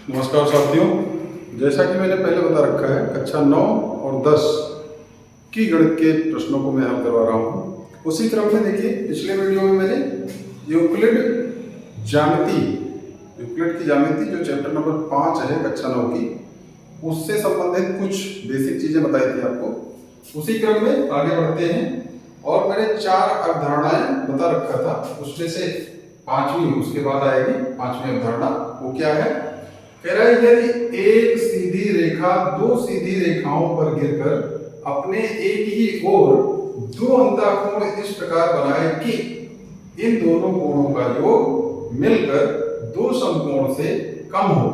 नमस्कार साथियों, जैसा कि मैंने पहले बता रखा है कक्षा 9 और 10 की गणित के प्रश्नों को मैं हल करवा रहा हूँ। उसी क्रम में देखिए, पिछले वीडियो में मैंने यूक्लिड की ज्यामिति जो चैप्टर नंबर 5 है कक्षा 9 की, उससे संबंधित कुछ बेसिक चीजें बताई थी आपको। उसी क्रम में आगे बढ़ते हैं और मैंने 4 अवधारणाएं बता रखा था, उसमें से पांचवी उसके बाद आएगी। पांचवी अवधारणा वो क्या है? कह रहा है यदि एक सीधी रेखा दो सीधी रेखाओं पर गिरकर अपने एक ही ओर दो अंतःकोण इस प्रकार बनाए कि इन दोनों कोणों का योग मिलकर दो समकोण से कम हो,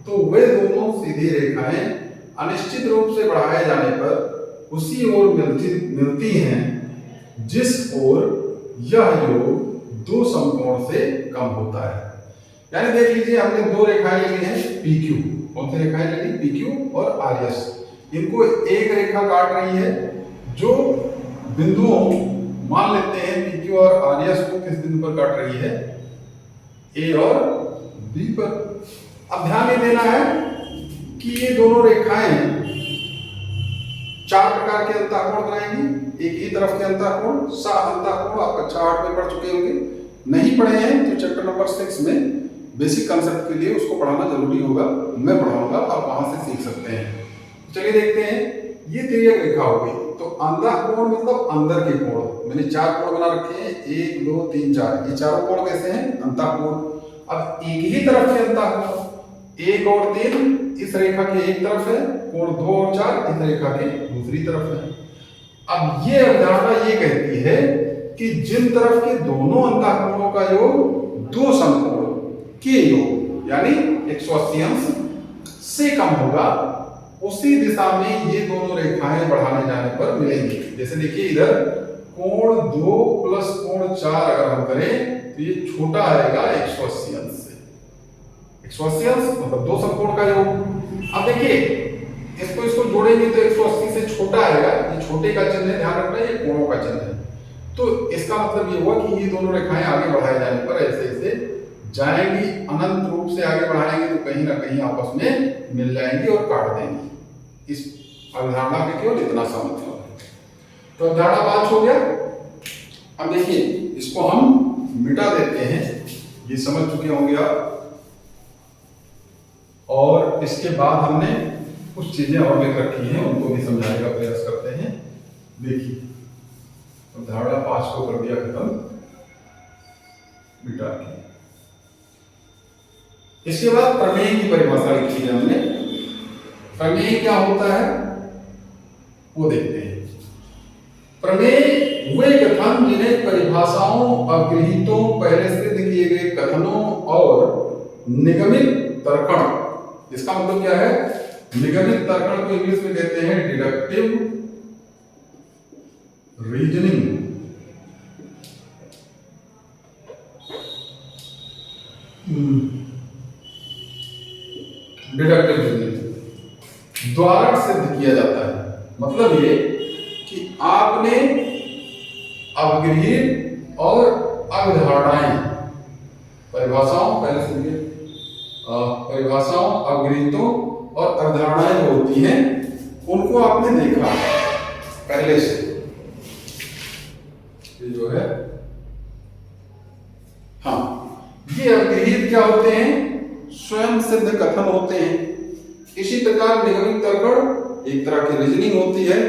तो वे दोनों सीधी रेखाएं अनिश्चित रूप से बढ़ाए जाने पर उसी ओर मिलती हैं जिस ओर यह योग दो समकोण से कम होता है। यानी देख लीजिए, हमने दो रेखाएं ली हैं PQ। कौन सी रेखाएं ली? PQ और RS। इनको एक रेखा काट रही है जो बिंदुओं, मान लेते हैं PQ और RS को किस बिंदु पर काट रही है? A और B पर। अब ध्यान ये देना है कि ये दोनों रेखाएं 4 प्रकार के अंतःकोण बनाएंगी। एक ही तरफ के अंतःकोण, 7 अंतःकोण आप कक्षा 8 में पढ़ चुके होंगे। नहीं पढ़े हैं तो चैप्टर नंबर 6 में बेसिक कंसेप्ट के लिए उसको पढ़ाना जरूरी होगा, मैं पढ़ाऊंगा, आप वहां से सीख सकते हैं। चलिए देखते हैं, ये तिर्यक रेखा हो गई। तो अंतःकोण मतलब अंदर के कोण। मैंने 4 कोण बना रखे हैं, 1 2 3 4। ये चारों कोण कैसे हैं? अंतःकोण। अब एक ही तरफ के अंतःकोण 1 और 3 इस रेखा के एक तरफ है, कोण 2 और 4 इस रेखा के दूसरी तरफ है। अब ये अवधारणा ये कहती है कि जिन तरफ के दोनों अंतःकोणों का योग दो समकोण के योग यानी 180 अंश से कम होगा, उसी दिशा में ये दोनों रेखाएं बढ़ाने जाने पर मिलेंगी। जैसे देखिए, इधर कोण 2 प्लस कोण 4 अगर हम करें तो ये छोटा आएगा 180 अंश से। 180 अंश मतलब दो समकोण का योग। अब देखिए, इसको जोड़ेंगे तो 180 से छोटा आएगा। ये छोटे का चिन्ह है, ध्यान रखना, ये कोणों का चिन्ह है। तो इसका मतलब ये हुआ कि ये दोनों रेखाएं आगे बढ़ाए जाने पर ऐसे ऐसे जाएंगी, अनंत रूप से आगे बढ़ाएंगे तो कहीं ना कहीं आपस में मिल जाएंगी और काट देंगी। इस अवधारणा के केवल इतना सा मतलब है। तो अवधारणा 5 हो गया। अब देखिए, इसको हम मिटा देते हैं, ये समझ चुके होंगे आप। और इसके बाद हमने कुछ चीजें और लिख रखी हैं, उनको भी समझाने का प्रयास करते हैं। देखिए, अवधारणा 5 को कर दिया खत्म, मिटा के। इसके बाद प्रमेय की परिभाषा लिखी है हमने। प्रमेय क्या होता है वो देखते हैं। प्रमेय वे कथन जिन्हें परिभाषाओं, अवगृहीतों, पहले सिद्ध किए गए कथनों और निगमित तर्कण। इसका मतलब क्या है? निगमित तर्कण को इंग्लिश में कहते हैं डिडक्टिव रीजनिंग। डिडक्टिव रीजनिंग द्वारा सिद्ध किया जाता है। मतलब ये कि आपने अवगृहीत और अवधारणाएं, परिभाषाओं, पहले सुनिए, परिभाषाओं, अवगृहीतों और अवधारणाएं जो होती हैं उनको आपने देखा पहले से। ये जो है, हाँ, ये अवगृहीत क्या होते हैं? स्वयं सिद्ध कथन होते हैं। इसी प्रकार निगमित तर्कण एक तरह की रीजनिंग होती है,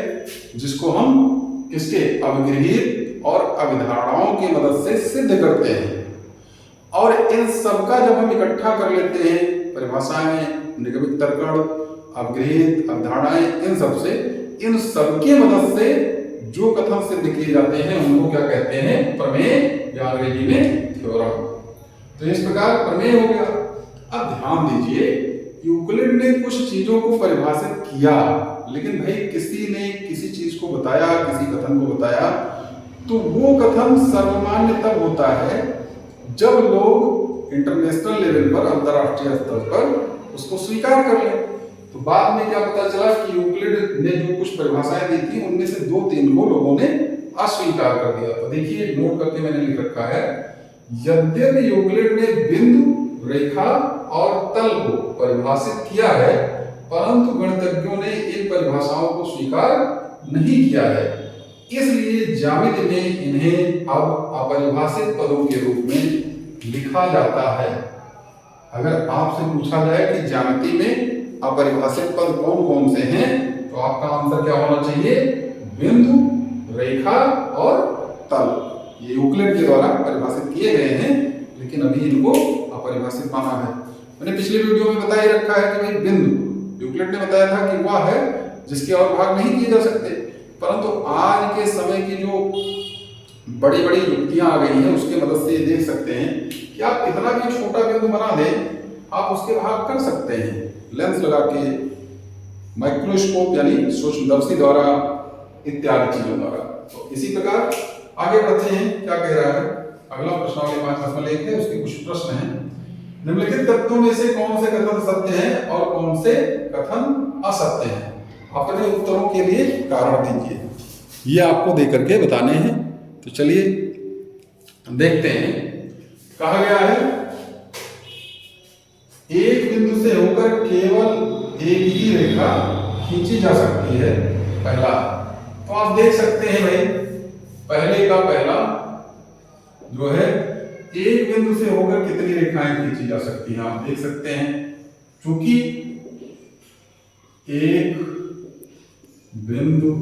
जिसको हम किसके? अवगृहीत और अवधारणाओं की मदद से सिद्ध करते हैं। और इन सबका जब हम इकट्ठा कर लेते हैं, परिभाषाएं, निगमित तर्कण, अवगृहीत, अवधारणाएं, इन सबकी मदद से जो कथन सिद्ध किए जाते हैं उनको क्या कहते हैं? प्रमेय, या अंग्रेजी में थ्योरम। तो इस प्रकार प्रमेय हो गया। अब ध्यान दीजिए, यूक्लिड ने कुछ चीजों को परिभाषित किया, लेकिन भाई किसी ने किसी चीज को बताया, किसी कथन को बताया, तो वो कथन सर्वमान्य तब होता है जब लोग इंटरनेशनल लेवल पर, अंतरराष्ट्रीय स्तर पर उसको स्वीकार कर लें। तो बाद में क्या पता चला कि यूक्लिड ने जो कुछ परिभाषाएं दी थी उनमें से 2-3 को लोगों ने अस्वीकार कर दिया। तो देखिए, नोट करके मैंने लिख रखा है, यद्यपि यूक्लिड ने बिंदु, रेखा और तल तल को परिभाषित किया है, परंतु गणितज्ञों ने इन परिभाषाओं को स्वीकार नहीं किया है, इसलिए ज्यामिति में इन्हें अब अपरिभाषित पदों के रूप में लिखा जाता है। अगर आपसे पूछा जाए कि ज्यामिति में अपरिभाषित पद कौन कौन से हैं, तो आपका आंसर क्या होना चाहिए? बिंदु, रेखा और तल। ये यूक्लिड के द्वारा परिभाषित किए गए हैं, लेकिन अभी इनको अपरिभाषित माना है। मैंने पिछले वीडियो में बता ही रखा है कि भाई बिंदु यूक्लिड ने बताया था कि वह है जिसके और भाग नहीं किए जा सकते, परंतु आज के समय की जो बड़ी बड़ी युक्तियां आ गई हैं उसके मदद से ये देख सकते हैं कि आप कितना भी छोटा बिंदु बना दें, आप उसके भाग कर सकते हैं लेंस लगा के, माइक्रोस्कोप यानी सूक्ष्मदर्शी द्वारा, इत्यादि चीजों द्वारा। तो इसी प्रकार आगे बढ़ते हैं, क्या कह रहा है अगला प्रश्नावली 5.1 है, उसके कुछ प्रश्न हैं। निम्नलिखित तत्वों में से कौन से कथन सत्य हैं और कौन से कथन असत्य हैं? अपने उत्तरों के लिए कारण दीजिए, ये आपको देकर के बताने हैं। तो चलिए देखते हैं। कहा गया है एक बिंदु से होकर केवल एक ही रेखा खींची जा सकती है, पहला। तो आप देख सकते हैं भाई, पहले का पहला जो है, एक बिंदु से होकर कितनी रेखाएं खींची जा सकती हैं आप देख सकते हैं। चूंकि एक बिंदु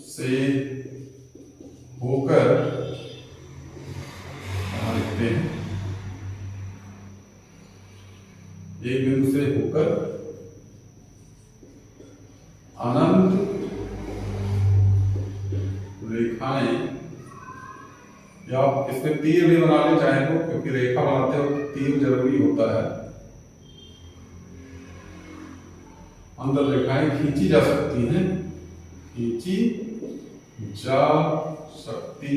से होकर, लिखते हैं, एक बिंदु से होकर अनंत रेखाएं, या आप इसमें तीर भी बनाने चाहें तो, क्योंकि रेखा बनाते हो तो तीर जरूरी होता है, अंदर रेखाएं खींची जा सकती हैं, खींची जा सकती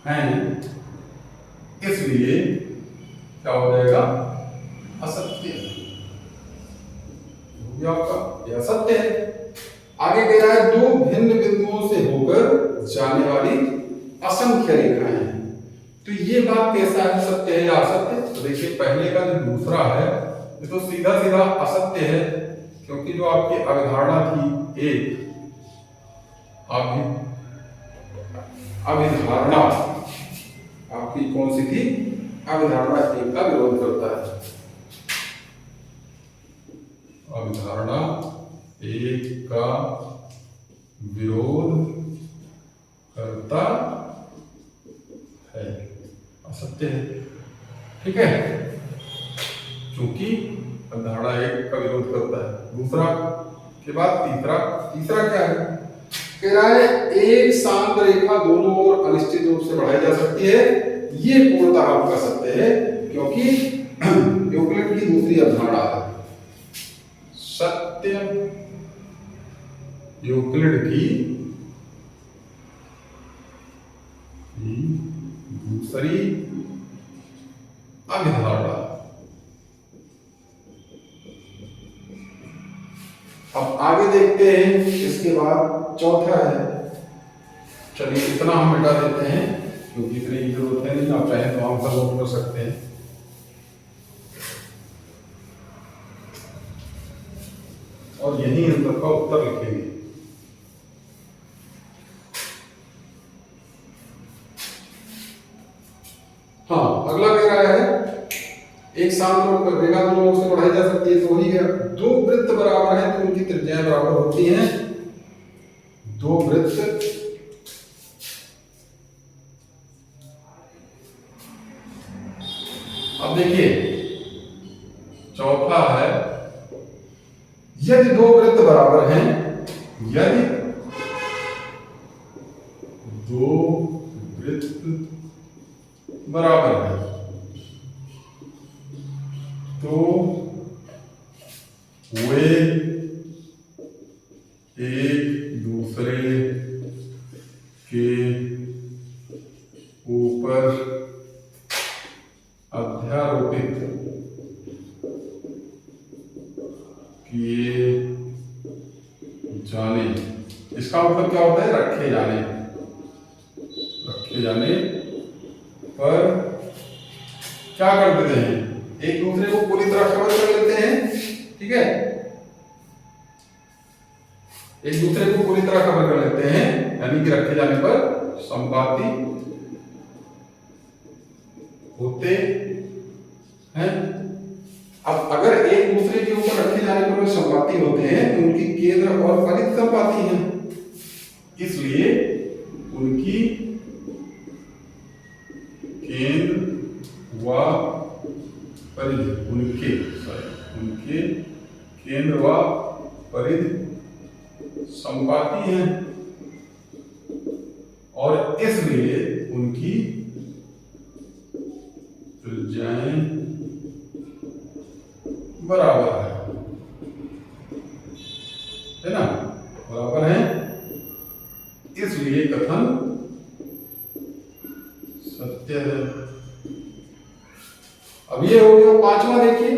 हैं, इसलिए क्या हो जाएगा? असत्य। आपका यह सत्य है। आगे कह रहा है दो भिन्न बिंदुओं से होकर जाने वाली असंख्य रेखाएं हैं। तो ये बात कैसा है, सत्य है या असत्य? तो देखिए पहले का जो दूसरा है ये तो सीधा सीधा असत्य है, क्योंकि जो आपकी अवधारणा थी एक, अभिधारणा आपकी कौन सी थी? अभिधारणा एक का विरोध करता है, अभिधारणा एक का विरोध करता है, असत्य है। ठीक है, क्योंकि अवधारणा एक का विरोध करता है। दूसरा के बाद तीसरा क्या है? कह रहा है एक शांत रेखा दोनों ओर अनिश्चित रूप से बढ़ाई जा सकती है, ये पूर्णतः आपका सत्य है, क्योंकि यूक्लिड की दूसरी अवधारणा है। सत्य यूक्लिड की दूसरी अवधारणा। अब आगे देखते हैं, इसके बाद चौथा है। चलिए इतना हम मिटा देते हैं, क्योंकि इतनी की जरूरत है नहीं, आप चाहें तो आंसर नोट कर सकते हैं। और यही इन सबका उत्तर लिखेंगे। हाँ, अगला कह रहा है एक शांत रेखा दोनों ओर से बढ़ाई जा सकती है, तो वही है। दो वृत्त बराबर हैं तो उनकी त्रिज्याएं बराबर होती हैं। दो वृत्त अब देखिए चौथा है, यदि दो वृत्त बराबर हैं, यदि दो वृत्त बराबर है तो वे एक दूसरे के ऊपर अध्यारोपित किए जाने, इसका मतलब क्या होता है? रखे जाने पर क्या कर देते हैं, एक दूसरे को पूरी तरह कवर कर लेते हैं, ठीक है, एक दूसरे को पूरी तरह कवर कर लेते हैं, यानी कि रखे जाने पर संपाती होते हैं। अब अगर एक दूसरे के ऊपर रखे जाने पर वे संपाती होते हैं तो उनकी केंद्र और परिध संपाती हैं, इसलिए उनकी केंद्र व परिध उनके केंद्र व परिध संपाती हैं और इसलिए उनकी त्रिज्याएं बराबर है ना, बराबर है, इसलिए कथन सत्य है। अब ये हो गया पांचवा। देखिए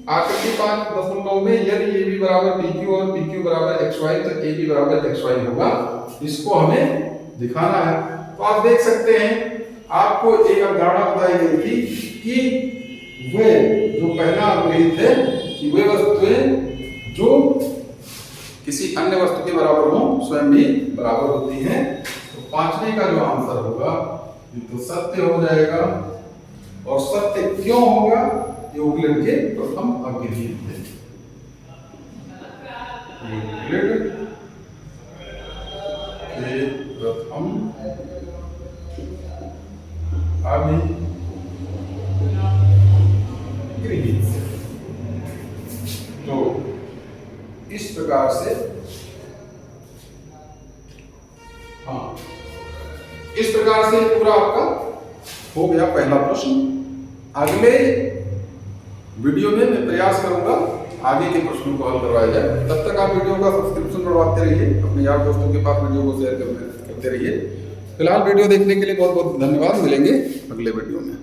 आकृति 5.9 में यदि ए बी बराबर पी क्यू और पी क्यू बराबर एक्स वाई तो ए बी बराबर एक्स वाई होगा, इसको हमें दिखाना है। तो आप देख सकते हैं आपको एक अवधारणा बताई गई थी कि वे जो पहला अवगृहित है कि वे वस्तुएं जो किसी अन्य वस्तु के बराबर हो स्वयं भी बराबर होती हैं। तो पांचवे का जो आंसर होगा ये तो सत्य हो जाएगा, और सत्य क्यों होगा, यूक्लिड के प्रथम अवगृहित थे, यूक्लिड के प्रथम अवगृहित। तो इस प्रकार से इस प्रकार से पूरा आपका हो गया पहला प्रश्न। अगले वीडियो में मैं प्रयास करूंगा आगे के प्रश्नों को हल करवाया जाए। तब तक आप वीडियो का सब्सक्रिप्शन बढ़वाते रहिए, अपने यार दोस्तों के पास वीडियो को शेयर करते रहिए। फिलहाल वीडियो देखने के लिए बहुत बहुत धन्यवाद। मिलेंगे अगले वीडियो में।